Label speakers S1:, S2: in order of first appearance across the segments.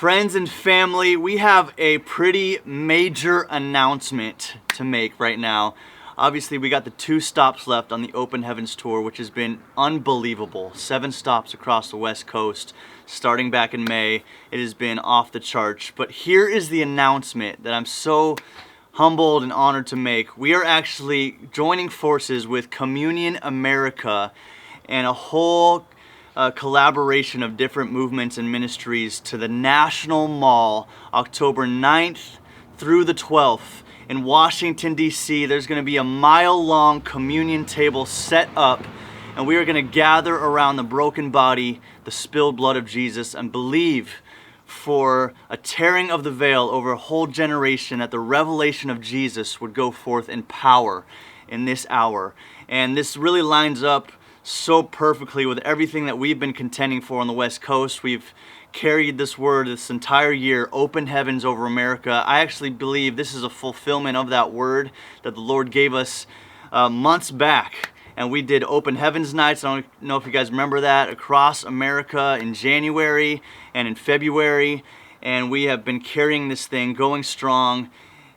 S1: Friends and family, we have a pretty major announcement to make right now. Obviously, we got the 2 stops left on the Open Heavens Tour, which has been unbelievable. 7 stops across the West Coast, starting back in May. It has been off the charts. But here is the announcement that I'm so humbled and honored to make. We are actually joining forces with Communion America and a whole collaboration of different movements and ministries to the National Mall, October 9th through the 12th. In Washington, D.C., there's going to be a mile-long communion table set up, and we are going to gather around the broken body, the spilled blood of Jesus, and believe for a tearing of the veil over a whole generation, that the revelation of Jesus would go forth in power in this hour. And this really lines up so perfectly with everything that we've been contending for on the West Coast. We've carried this word this entire year, open heavens over America. I actually believe this is a fulfillment of that word that the Lord gave us months back. And we did open heavens nights. I don't know if you guys remember that, across America in January and in February. And we have been carrying this thing, going strong.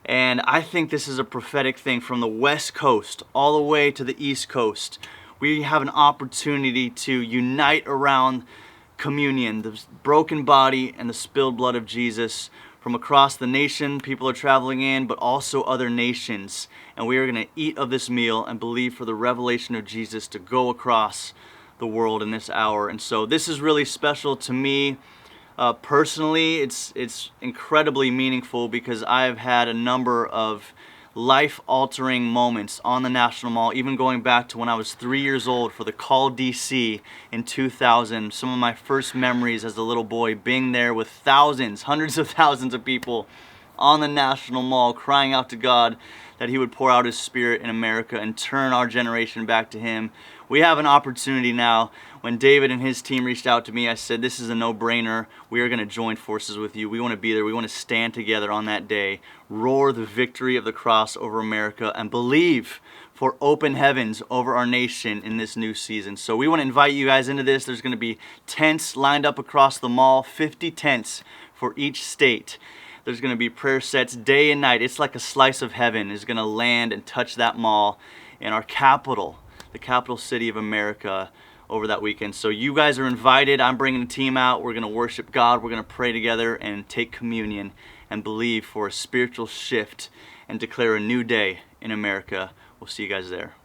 S1: And I think this is a prophetic thing from the West Coast all the way to the East Coast. We have an opportunity to unite around communion, the broken body and the spilled blood of Jesus. From across the nation, people are traveling in, but also other nations. And we are going to eat of this meal and believe for the revelation of Jesus to go across the world in this hour. And so this is really special to me. Personally, it's incredibly meaningful because I've had a number of life-altering moments on the National Mall, even going back to when I was 3 years old for the Call DC in 2000. Some of my first memories as a little boy being there with thousands, hundreds of thousands of people on the National Mall crying out to God that He would pour out His Spirit in America and turn our generation back to Him. We have an opportunity now. When David and his team reached out to me, I said, this is a no-brainer. We are going to join forces with you. We want to be there. We want to stand together on that day, roar the victory of the cross over America, and believe for open heavens over our nation in this new season. So we want to invite you guys into this. There's going to be tents lined up across the mall, 50 tents for each state. There's going to be prayer sets day and night. It's like a slice of heaven is going to land and touch that mall in our capital, the capital city of America, over that weekend. So you guys are invited. I'm bringing the team out. We're going to worship God. We're going to pray together and take communion and believe for a spiritual shift and declare a new day in America. We'll see you guys there.